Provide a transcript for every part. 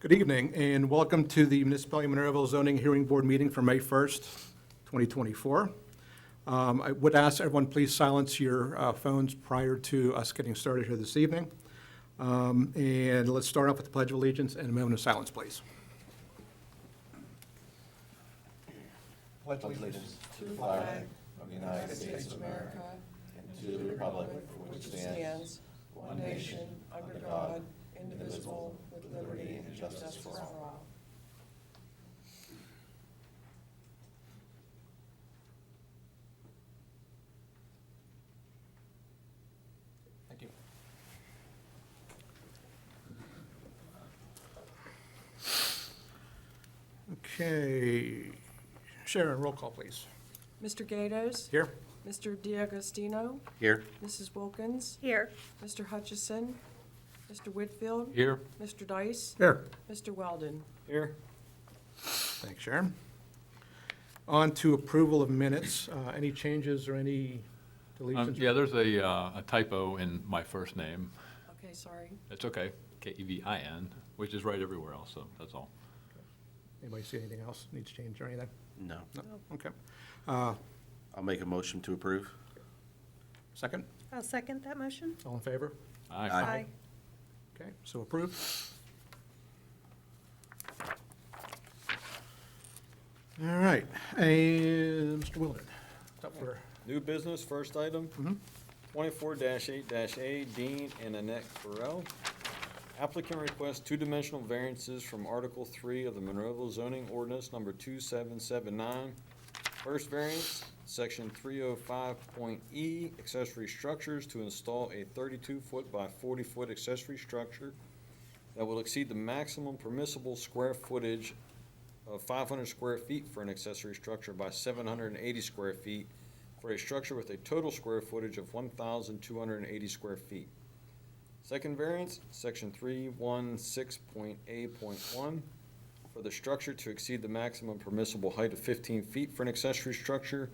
Good evening, and welcome to the Municipality of Monroeville Zoning Hearing Board meeting for May 1st, 2024. I would ask everyone please silence your phones prior to us getting started here this evening. And let's start off with the Pledge of Allegiance and a moment of silence, please. Pledge allegiance to the flag of the United States of America and to the republic for which stands one nation, under God, indivisible, with liberty and justice for all. Thank you. Okay. Sharon, roll call, please. Mr. Gatos? Here? Mr. D'Agostino? Here. Mrs. Wilkins? Here. Mr. Hutchison? Mr. Whitfield? Here. Mr. Dice? Here. Mr. Weldon? Here. Thanks, Sharon. On to approval of minutes. Any changes or any deletions? Yeah, there's a typo in my first name. Okay, sorry. It's okay, Kevin, which is right everywhere else, so that's all. Anybody see anything else needs change or anything? No. No? Okay. I'll make a motion to approve. Second? I'll second that motion. All in favor? Aye. Aye. Okay, so approved. All right, and Mr. Willard, it's up for, New business, first item, 24-8-A, Dean and Annette Farrell. Applicant requests two-dimensional variances from Article 3 of the Monroeville zoning ordinance number 2779. First variance, Section 305.E, accessory structures, to install a 32-foot by 40-foot accessory structure that will exceed the maximum permissible square footage of 500 square feet for an accessory structure by 780 square feet for a structure with a total square footage of 1,280 square feet. Second variance, Section 316.A.1, for the structure to exceed the maximum permissible height of 15 feet for an accessory structure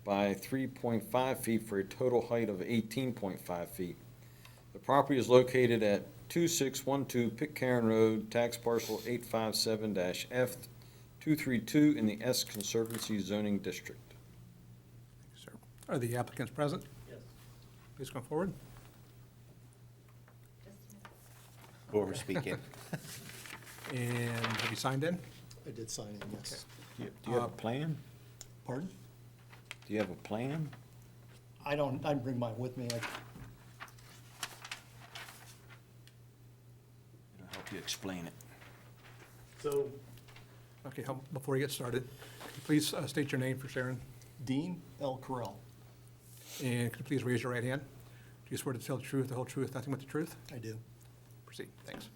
by 3.5 feet for a total height of 18.5 feet. The property is located at 2612 Pitcairn Road, tax parcel 857-F232 in the S Conservancy zoning district. thank you, sir. Are the applicants present? Yes. Please come forward. Whoever's speaking. And have you signed in? I did sign in, yes. Do you have a plan? Pardon? Do you have a plan? I didn't bring mine with me. It'll help you explain it. So, Okay, before you get started, could you please state your name for Sharon? Dean L. Carell, And could you please raise your right hand? Do you swear to tell the truth, the whole truth, nothing but the truth? I do. Proceed, thanks.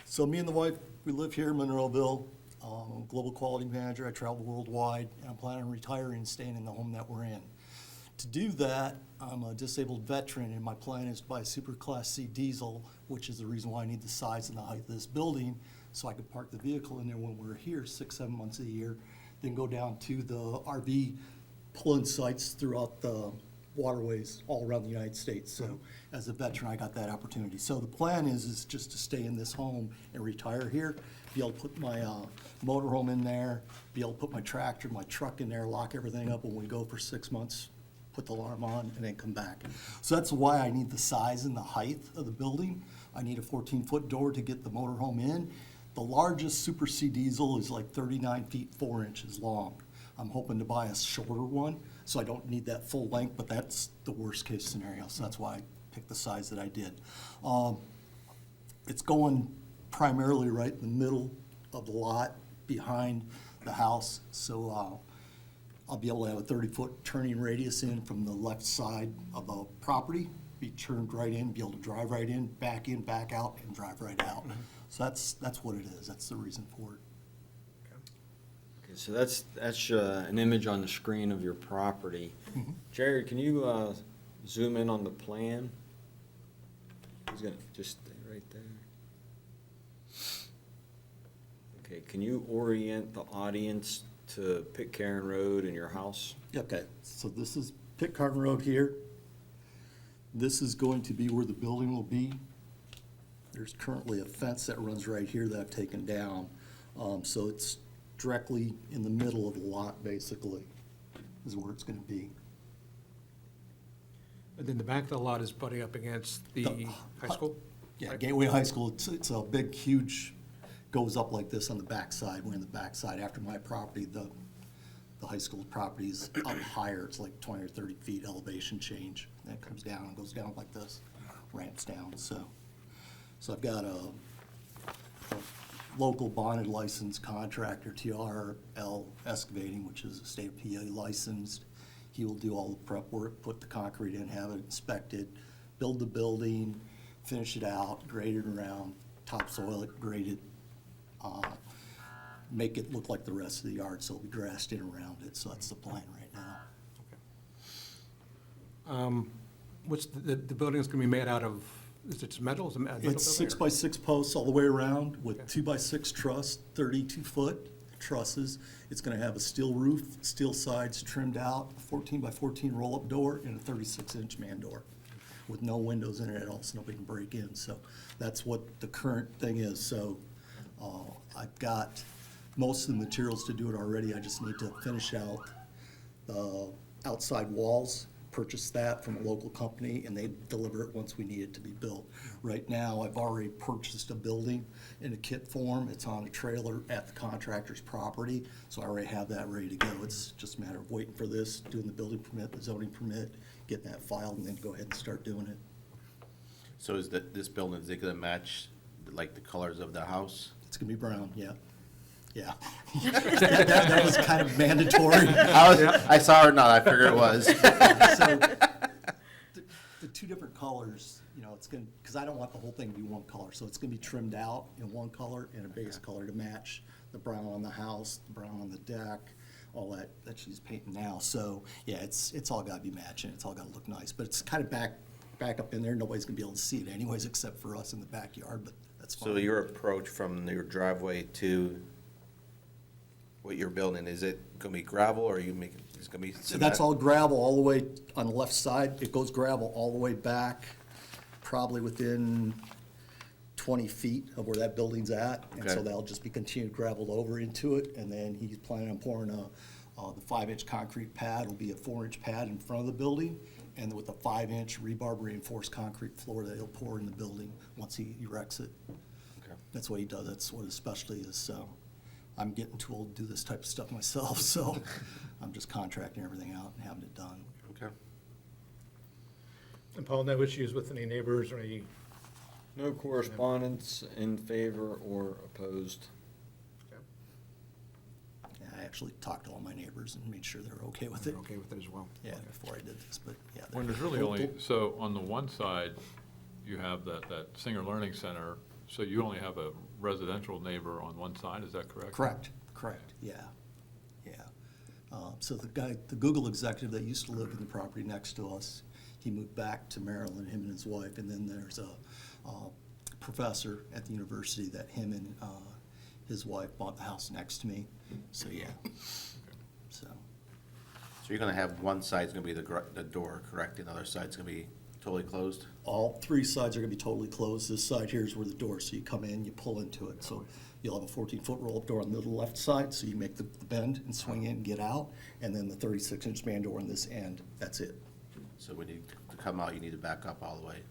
So me and the wife, we live here in Monroeville. I'm a global quality manager. I travel worldwide, and I'm planning on retiring and staying in the home that we're in. To do that, I'm a disabled veteran, and my plan is to buy a super class C diesel, which is the reason why I need the size and the height of this building, so I can park the vehicle in there when we're here 6-7 months a year, then go down to the RV pull-in sites throughout the waterways all around the United States. So as a veteran, I got that opportunity. So the plan is just to stay in this home and retire here, be able to put my motorhome in there, be able to put my tractor, my truck in there, lock everything up when we go for 6 months, put the alarm on, and then come back. So that's why I need the size and the height of the building. I need a 14-foot door to get the motorhome in. The largest Super C diesel is like 39 feet 4 inches long. I'm hoping to buy a shorter one, so I don't need that full length, but that's the worst case scenario, so that's why I picked the size that I did. It's going primarily right in the middle of the lot behind the house, so I'll be able to have a 30-foot turning radius in from the left side of the property, be turned right in, be able to drive right in, back out, and drive right out. So that's what it is, that's the reason for it. Okay, so that's an image on the screen of your property. Jerry, can you zoom in on the plan? He's gonna just stay right there. Okay, can you orient the audience to Pitcairn Road and your house? Okay, so this is Pitcairn Road here. This is going to be where the building will be. There's currently a fence that runs right here that I've taken down. So it's directly in the middle of the lot, basically, is where it's gonna be. And then the back of the lot is butting up against the high school? Yeah, Gateway High School, it's a big, huge, goes up like this on the backside. We're in the backside. After my property, the high school property is up higher. It's like 20 or 30 feet elevation change. Then it comes down and goes down like this, ramps down, so. So I've got a local bonded licensed contractor, TRL Excavating, which is a state of PA licensed. He will do all the prep work, put the concrete in, have it inspected, build the building, finish it out, grade it around, topsoil it, grade it, make it look like the rest of the yard, so it'll be grassed in around it. So that's the plan right now. What's the building's gonna be made out of, is it metal? Is it a metal building, It's or- 6x6 posts all the way around with Okay. 2x6 truss, 32-foot trusses. It's gonna have a steel roof, steel sides trimmed out, 14x14 roll-up door, and a 36-inch man door with no windows in it at all, so nobody can break in. So that's what the current thing is. So I've got most of the materials to do it already. I just need to finish out the outside walls, purchase that from a local company, and they deliver it once we need it to be built. Right now, I've already purchased a building in a kit form. It's on a trailer at the contractor's property, so I already have that ready to go. It's just a matter of waiting for this, doing the building permit, the zoning permit, getting that filed, and then go ahead and start doing it. So is this building, is it gonna match, like, the colors of the house? It's gonna be brown, yeah. Yeah. That was kind of mandatory. I saw her nod, I figured it was. So, the two different colors, you know, it's gonna, because I don't want the whole thing to be one color, so it's gonna be trimmed out in one color and a base color to match the brown on the house, the brown on the deck, all that she's painting now. So, yeah, it's all gotta be matching, it's all gotta look nice, but it's kind of back up in there. Nobody's gonna be able to see it anyways, except for us in the backyard, but that's fine. So your approach from your driveway to what you're building, is it gonna be gravel, or are you making, it's gonna be cement? So that's all gravel all the way on the left side. It goes gravel all the way back, probably within 20 feet of where that building's at. And so Okay. that'll just be continued gravelled over into it. And then he's planning on pouring the 5-inch concrete pad will be a 4-inch pad in front of the building. And with a 5-inch rebar reinforced concrete floor that he'll pour in the building once he erects it. Okay. That's what he does. That's what his specialty is. So I'm getting too old to do this type of stuff myself, so I'm just contracting everything out and having it done. Okay. And Paul, no issues with any neighbors or any, No correspondence in favor or opposed. Yeah, I actually talked to all my neighbors and made sure they're okay with it. they're okay with it as well? Yeah, before I did this, but yeah. When there's really only, so on the one side, you have that Singer Learning Center, so you only have a residential neighbor on one side, is that correct? Correct, yeah. So the Google executive that used to live in the property next to us, he moved back to Maryland, him and his wife, and then there's a professor at the university that him and his wife bought the house next to me, so yeah. So, So you're gonna have one side's gonna be the door, correct, and the other side's gonna be totally closed? all 3 sides are gonna be totally closed. This side here is where the door, so you come in, you pull into it. So you'll have a 14-foot roll-up door on the left side, so you make the bend and swing in and get out, and then the 36-inch man door on this end, that's it. So when you come out, you need to back up all the way?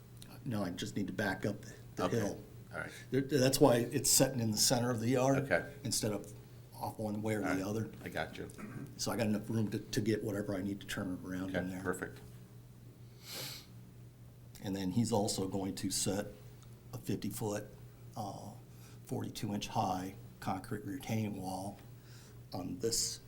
No, I just need to back up the Okay. hill. All right. That's why it's setting in the center of the yard. Okay. Instead of off one way or All right. the other. I got you. So I got enough room to get whatever I need to turn around Okay, in there. perfect. And then he's also going to set a 50-foot, 42-inch high concrete retaining wall on this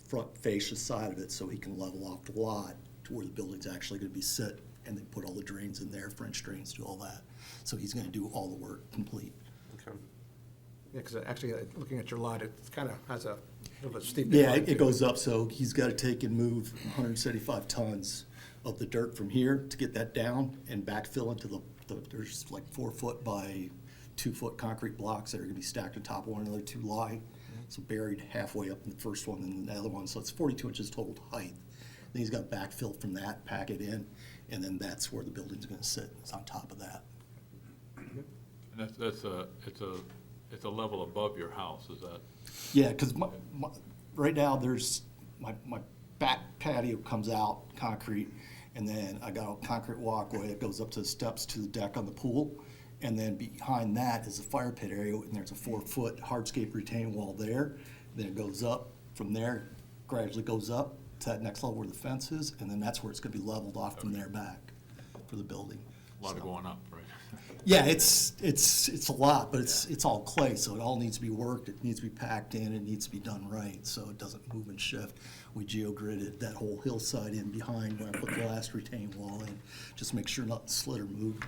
front fascia side of it, so he can level off the lot to where the building's actually gonna be set, and then put all the drains in there, French drains, do all that. So he's gonna do all the work complete. Okay. Yeah, because actually, looking at your lot, it kind of has a little bit steep. Yeah, decline, it too. goes up, so he's gotta take and move 175 tons of the dirt from here to get that down and backfill into there's like 4-foot by 2-foot concrete blocks that are gonna be stacked on top of one another, 2 lie. So buried halfway up in the first one and the other one, so it's 42 inches total height. Then he's got backfill from that, pack it in, and then that's where the building's gonna sit, it's on top of that. And it's a level above your house, is that? Yeah, because right now, there's, my back patio comes out concrete, and then I got a concrete walkway that goes up to the steps to the deck on the pool. And then behind that is the fire pit area, and there's a 4-foot hardscape retaining wall there. Then it goes up from there, gradually goes up to that next level where the fence is, and then that's where it's gonna be leveled off from there back for the building. A lot of So- going up, right? Yeah, it's a lot, but it's all clay, so it all needs to be worked, it needs to be packed in, it needs to be done right, so it doesn't move and shift. We geogridded that whole hillside in behind when I put the last retaining wall in, just make sure nothing slid or moved.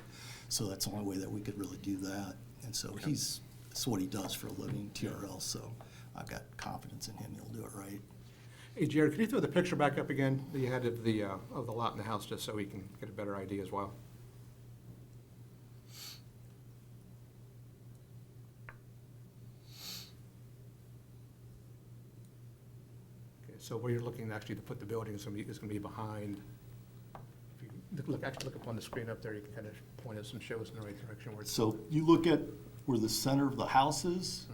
So that's the only way that we could really do that. And so that's what he does for a living, TRL, so I've got confidence in him, he'll do it right. Hey, Jared, can you throw the picture back up again that you had of the lot and the house, just so we can get a better idea as well? Okay, so where you're looking actually to put the building is gonna be behind. If you actually look up on the screen up there, you can kind of point us and show us in the right direction where it's. So you look at where the center of the house is,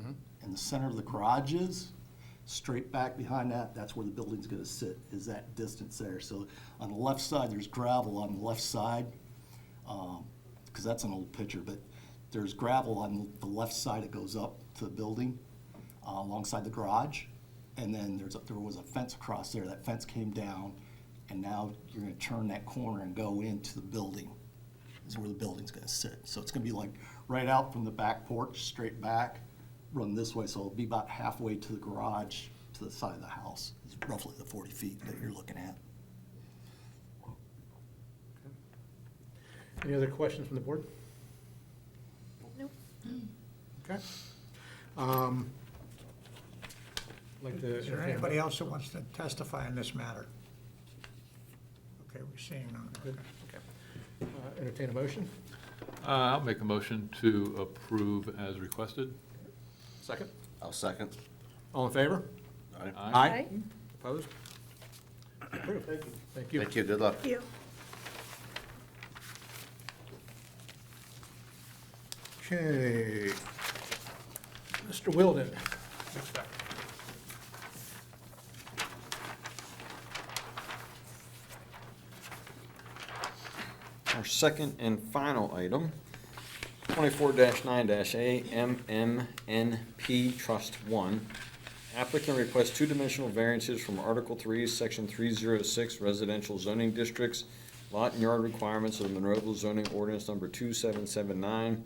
and the center of the garage is, straight back behind that, that's where the building's gonna sit, is that distance there. So on the left side, there's gravel on the left side, because that's an old picture, but there's gravel on the left side that goes up to the building, alongside the garage. And then there was a fence across there, that fence came down, and now you're gonna turn that corner and go into the building, is where the building's gonna sit. So it's gonna be like right out from the back porch, straight back, run this way, so it'll be about halfway to the garage, to the side of the house. It's roughly the 40 feet that you're looking at. Any other questions from the board? Nope. Okay. Like to Is there entertain a anybody else that wants to testify in this matter? Okay, we're seeing none. Good. Okay. Entertain a motion? I'll make a motion to approve as requested. Second? I'll second. All in favor? Aye. Opposed? Approved. Thank you. Thank you, good luck. Thank you. Okay. Mr. Wilden. Next up. Our second and final item, 24-9-A MMNP Trust 1. Applicant requests two-dimensional variances from Article 3, Section 306 Residential Zoning Districts, lot and yard requirements of the Monroeville zoning ordinance number 2779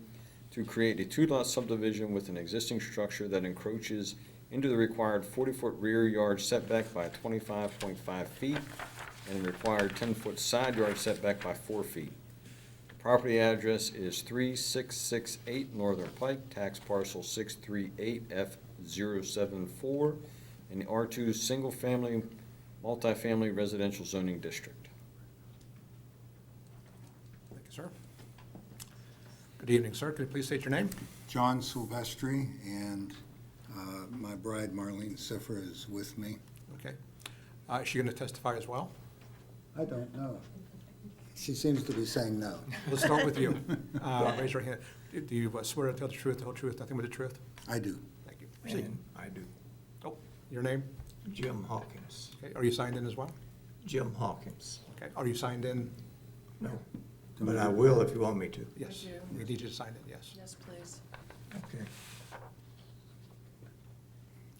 to create a two-lot subdivision with an existing structure that encroaches into the required 40-foot rear yard setback by 25.5 feet and the required 10-foot side yard setback by 4 feet. Property address is 3668 Northern Pike, tax parcel 638F074, in the R2 Single Family Multifamily Residential Zoning District. Thank you, sir. Good evening, sir. Could you please state your name? John Silvestri, and my bride Marlene Siffer is with me. Okay. Is she going to testify as well? I don't know. She seems to be saying no. Let's start with you. Raise your hand. Do you swear to tell the truth, the whole truth, nothing but the truth? I do. Thank you. Proceed. And I do. Oh, your name? Jim Hawkins. Okay. Are you signed in as well? Jim Hawkins. Okay. Are you signed in? No, but I will if you want me to. Yes. do. We need you to sign in, yes. Yes, please. Okay.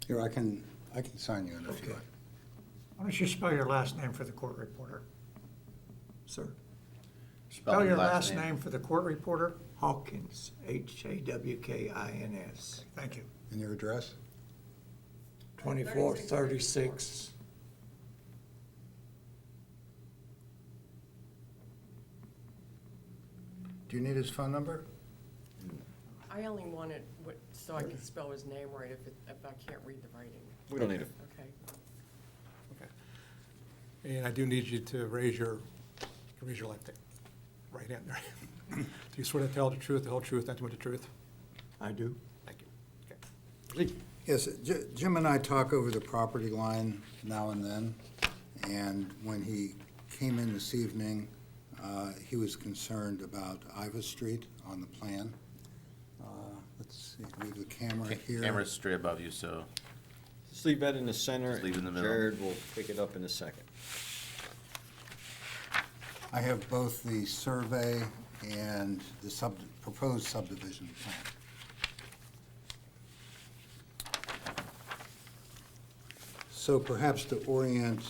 Here, I can sign you in if you Okay. like. Why don't you spell your last name for the court reporter? Sir? Spell Spell your your last last name. name for the court reporter? Hawkins, Hawkins. Thank you. And your address? 2436. Do you need his phone number? I only wanted, so I can spell his name right if I can't read the writing. We don't need it. Okay. Okay. And I do need you to raise your left hand, right hand there. Do you swear to tell the truth, the whole truth, nothing but the truth? I do. Thank you. Okay. Proceed. Yes, Jim and I talk over the property line now and then, and when he came in this evening, he was concerned about Iva Street on the plan. let's see, leave the camera here. Camera's straight above you, so Just leave that in the center. Just leave it in the middle. Jared will pick it up in a second. I have both the survey and the proposed subdivision plan. So perhaps to orient,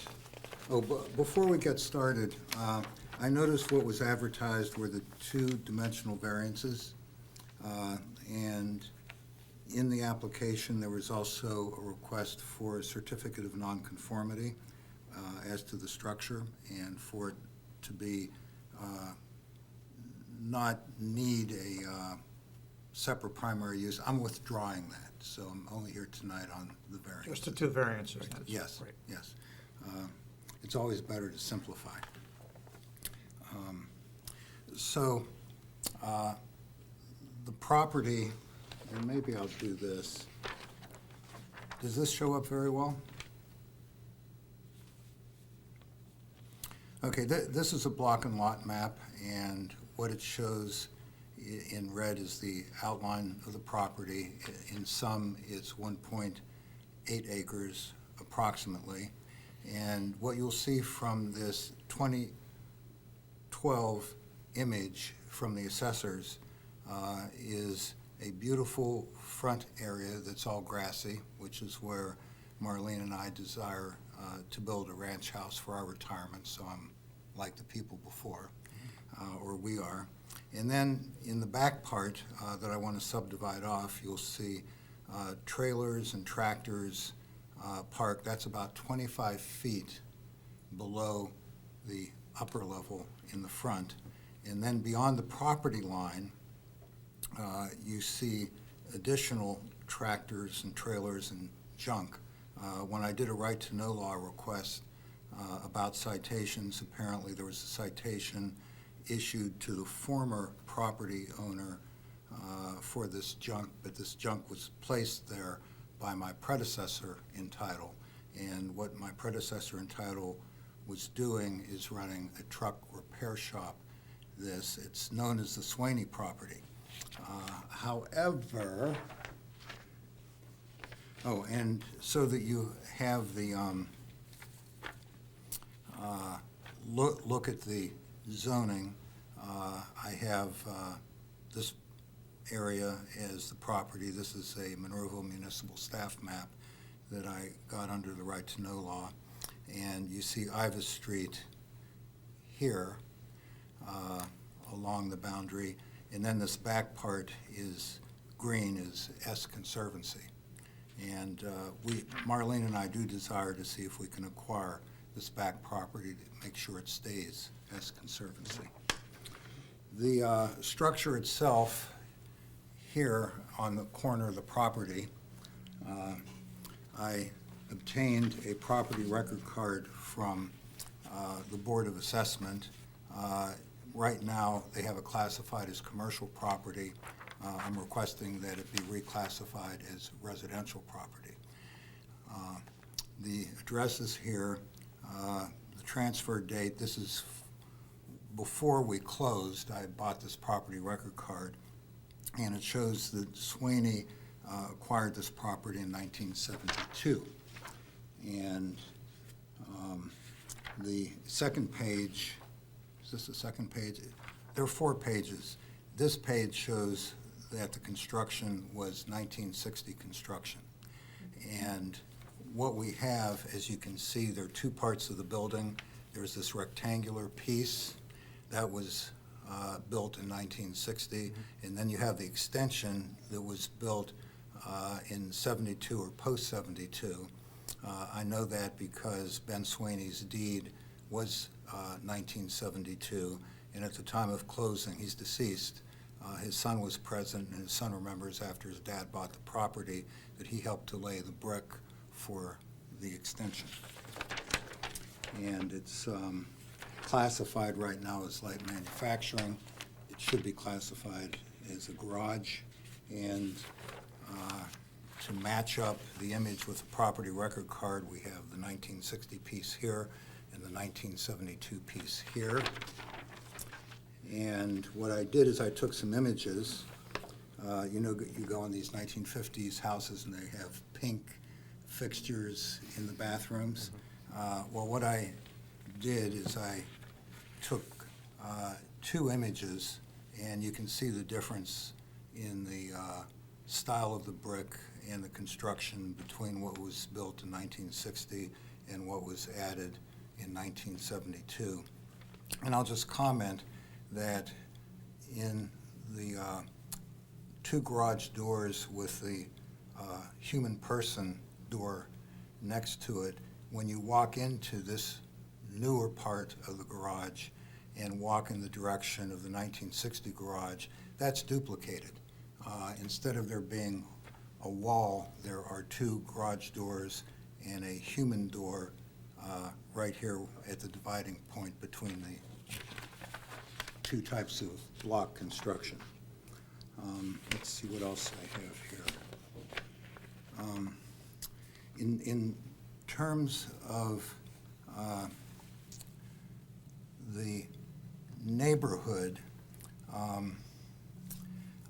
before we get started, I noticed what was advertised were the two-dimensional variances. And in the application, there was also a request for a certificate of nonconformity as to the structure and for it to be, not need a separate primary use. I'm withdrawing that, so I'm only here tonight on the variances. Just the two variances, then? Yes, Great. yes. It's always better to simplify. So, the property, and maybe I'll do this. Does this show up very well? Okay, this is a block and lot map, and what it shows in red is the outline of the property. In sum, it's 1.8 acres approximately. And what you'll see from this 2012 image from the assessors is a beautiful front area that's all grassy, which is where Marlene and I desire to build a ranch house for our retirement, so I'm like the people before, or we are. And then in the back part that I want to subdivide off, you'll see trailers and tractors parked. That's about 25 feet below the upper level in the front. And then beyond the property line, you see additional tractors and trailers and junk. When I did a right-to-know law request about citations, apparently there was a citation issued to the former property owner for this junk, but this junk was placed there by my predecessor in title. And what my predecessor in title was doing is running a truck repair shop. It's known as the Swaney property. However, and so that you have the, look at the zoning, I have this area as the property. This is a Monroeville municipal staff map that I got under the right-to-know law. And you see Ivas Street here along the boundary. And then this back part is green, is S Conservancy. And Marlene and I do desire to see if we can acquire this back property to make sure it stays S Conservancy. The structure itself here on the corner of the property, I obtained a property record card from the Board of Assessment. Right now, they have it classified as commercial property. I'm requesting that it be reclassified as residential property. The address is here. The transfer date, this is before we closed. I bought this property record card, and it shows that Swaney acquired this property in 1972. And the second page, is this the second page? There are 4 pages. This page shows that the construction was 1960 construction. And what we have, as you can see, there are 2 parts of the building. There's this rectangular piece that was built in 1960, and then you have the extension that was built in 72 or post-72. I know that because Ben Swaney's deed was 1972, and at the time of closing, he's deceased. His son was present, and his son remembers after his dad bought the property that he helped to lay the brick for the extension. And it's classified right now as light manufacturing. It should be classified as a garage. And to match up the image with the property record card, we have the 1960 piece here and the 1972 piece here. And what I did is I took some images. You know, you go in these 1950s houses and they have pink fixtures in the bathrooms. Well, what I did is I took 2 images, and you can see the difference in the style of the brick and the construction between what was built in 1960 and what was added in 1972. And I'll just comment that in the 2 garage doors with the human person door next to it, when you walk into this newer part of the garage and walk in the direction of the 1960 garage, that's duplicated. Instead of there being a wall, there are 2 garage doors and a human door right here at the dividing point between the 2 types of block construction. Let's see what else I have here. In terms of the neighborhood,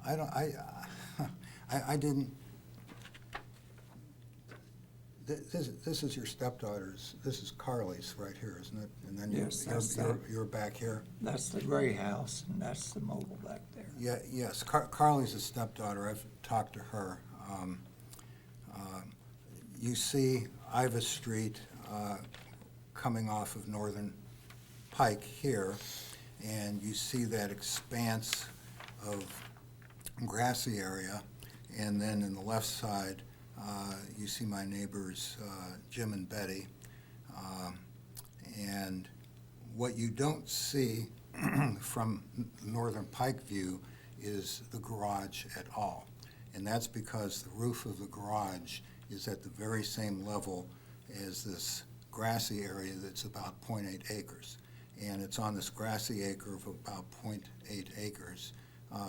I didn't. This is your stepdaughter's. This is Carly's right here, isn't it? And then Yes, that's you're back here. That's the gray house, and that's the mobile back there. Yeah, yes, Carly's a stepdaughter. I've talked to her. You see Iva Street coming off of Northern Pike here, and you see that expanse of grassy area, and then in the left side, you see my neighbors, Jim and Betty. And what you don't see from Northern Pike view is the garage at all. And that's because the roof of the garage is at the very same level as this grassy area that's about 0.8 acres. And it's on this grassy acre of about 0.8 acres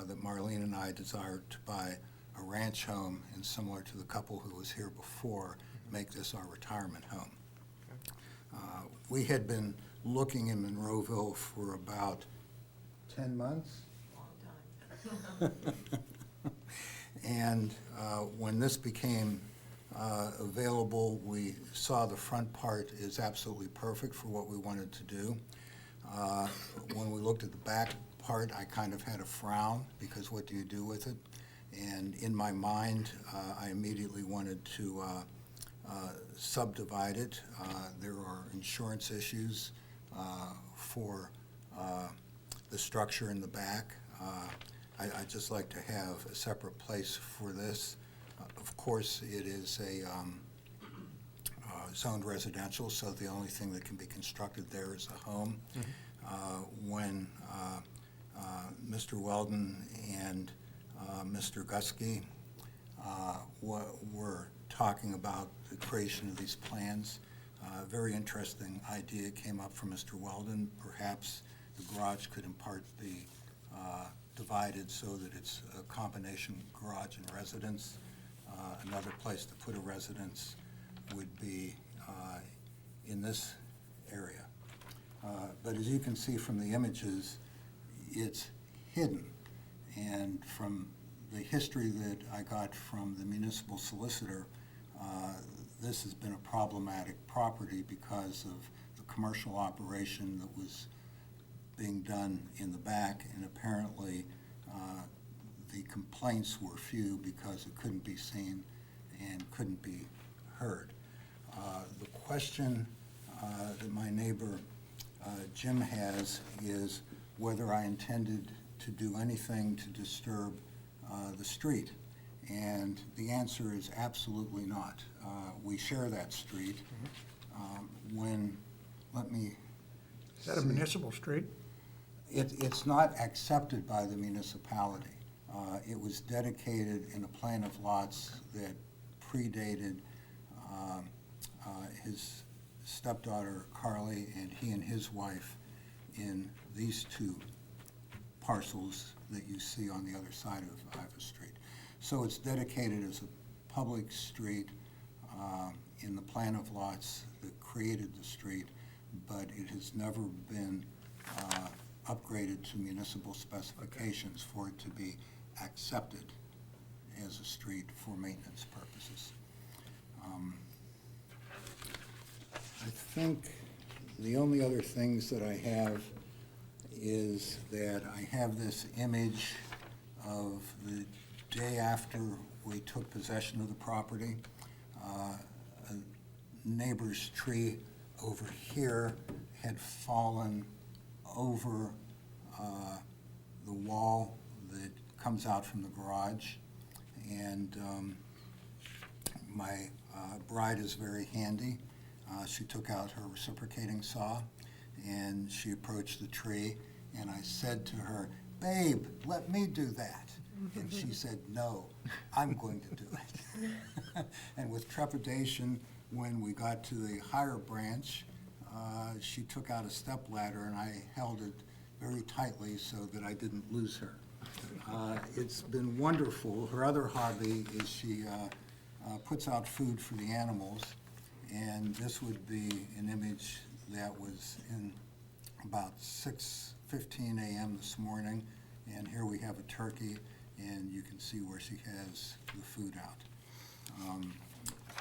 that Marlene and I desired to buy a ranch home, and similar to the couple who was here before, make this our retirement home. We had been looking in Monroeville for about 10 months. Long time. And when this became available, we saw the front part is absolutely perfect for what we wanted to do. When we looked at the back part, I kind of had a frown, because what do you do with it? And in my mind, I immediately wanted to subdivide it. There are insurance issues for the structure in the back. I'd just like to have a separate place for this. Of course, it is a zoned residential, so the only thing that can be constructed there is a home. When Mr. Weldon and Mr. Gusky were talking about the creation of these plans, a very interesting idea came up from Mr. Weldon. Perhaps the garage could in part be divided so that it's a combination garage and residence. Another place to put a residence would be in this area. But as you can see from the images, it's hidden. And from the history that I got from the municipal solicitor, this has been a problematic property because of the commercial operation that was being done in the back, and apparently the complaints were few because it couldn't be seen and couldn't be heard. The question that my neighbor Jim has is whether I intended to do anything to disturb the street. And the answer is absolutely not. We share that street. Is that a municipal street? It's not accepted by the municipality. It was dedicated in a plan of lots that predated his stepdaughter Carly and he and his wife in these 2 parcels that you see on the other side of Iva Street. So it's dedicated as a public street in the plan of lots that created the street, but it has never been upgraded to municipal specifications for it to be accepted as a street for maintenance purposes. I think the only other things that I have is that I have this image of the day after we took possession of the property. A neighbor's tree over here had fallen over the wall that comes out from the garage. And my bride is very handy. She took out her reciprocating saw and she approached the tree, and I said to her, "Babe, let me do that." And she said, "No, I'm going to do it." And with trepidation, when we got to the higher branch, she took out a stepladder and I held it very tightly so that I didn't lose her. It's been wonderful. Her other hobby is she puts out food for the animals, and this would be an image that was in about 6:15 a.m. this morning, and here we have a turkey, and you can see where she has the food out.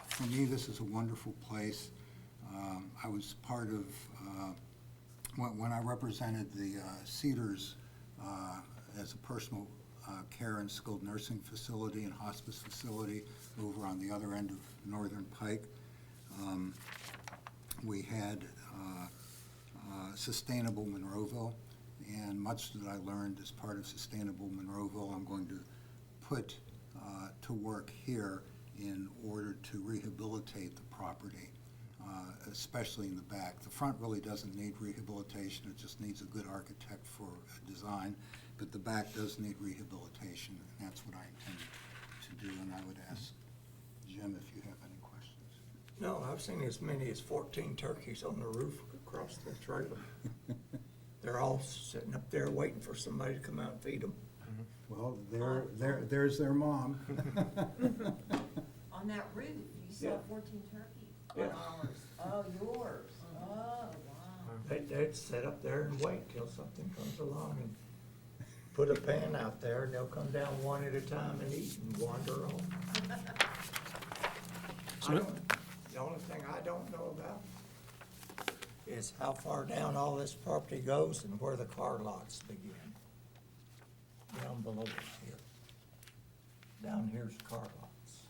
For me, this is a wonderful place. I was part of, when I represented the Cedars as a personal care and skilled nursing facility and hospice facility over on the other end of Northern Pike. We had Sustainable Monroeville, and much that I learned as part of Sustainable Monroeville, I'm going to put to work here in order to rehabilitate the property, especially in the back. The front really doesn't need rehabilitation, it just needs a good architect for a design, but the back does need rehabilitation, and that's what I intend to do, and I would ask Jim if you have any questions. No, I've seen as many as 14 turkeys on the roof across the trailer. They're all sitting up there waiting for somebody to come out and feed them. Well, there's their mom. On that roof, you saw Yeah. 14 turkeys? Yeah. On ours. Oh, yours. Oh, wow. They'd sit up there and wait till something comes along and put a pan out there, and they'll come down one at a time and eat and wander off. The only thing I don't know about is how far down all this property goes and where the car lots begin. Down below us here. Down here's car lots.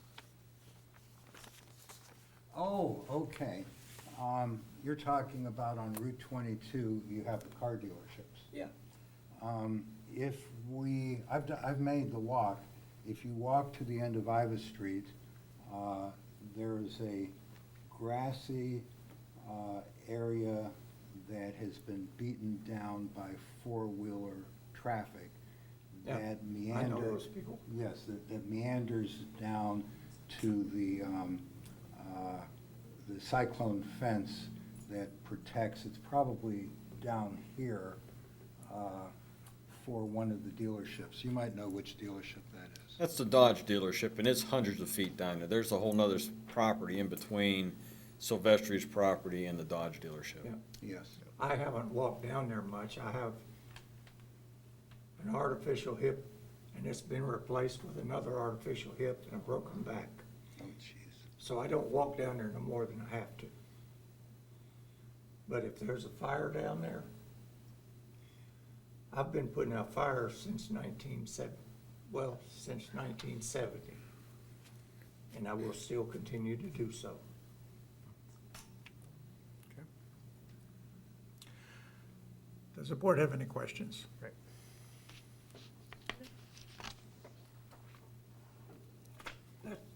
Oh, okay. You're talking about on Route 22, you have the car dealerships. Yeah. I've made the walk. If you walk to the end of Iva Street, there is a grassy area that has been beaten down by four-wheeler traffic Yeah, that I know meanders. those people. Yes, that meanders down to the cyclone fence that protects, it's probably down here for one of the dealerships. You might know which dealership that is. That's the Dodge dealership, and it's hundreds of feet down there. There's a whole nother property in between Silvestri's property and the Dodge dealership. Yeah. Yes. I haven't walked down there much. I have an artificial hip, and it's been replaced with another artificial hip and a broken back. Oh, jeez. So I don't walk down there no more than I have to. But if there's a fire down there, I've been putting out fires since 1970. And I will still continue to do so. Does the board have any questions? Right.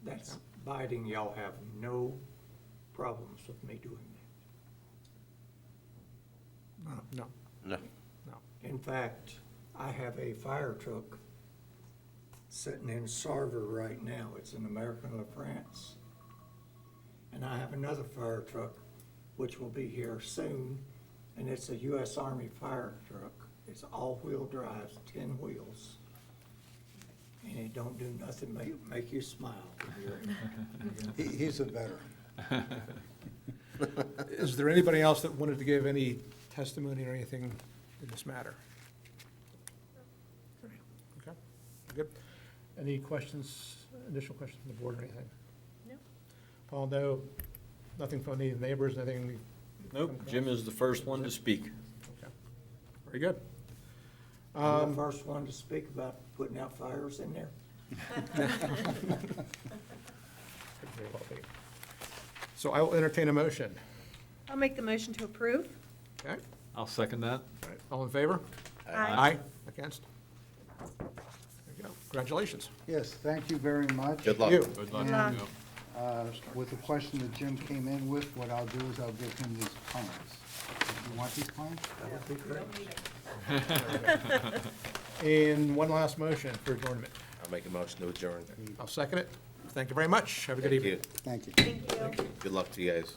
That's biting, y'all have no problems with me doing that. No. No. No. In fact, I have a fire truck sitting in Sarver right now. It's an American La France. And I have another fire truck, which will be here soon, and it's a U.S. Army fire truck. It's all-wheel drive, 10 wheels. And it don't do nothing, make you smile. He's a veteran. Is there anybody else that wanted to give any testimony or anything in this matter? Okay, good. Any questions Additional questions from the board or anything? No. Paul, no, nothing from any neighbors, nothing? Nope, Jim is the first one to speak. Okay. Very good. I'm the first one to speak about putting out fires in there. Could very well be. So I will entertain a motion. I'll make the motion to approve. Okay, I'll second that. all right, all in favor? Aye. Against? There you go. Congratulations. Yes, thank you very much. Good luck. You. Good luck. luck. Yeah. With the question that Jim came in with, what I'll do is I'll give him these plans. You want these plans? That would be great. And one last motion for adjournment. I'll make a motion to adjourn. I'll second it. Thank you very much. Have a good Thank evening. you. Thank you. Thank you. Good luck to you guys.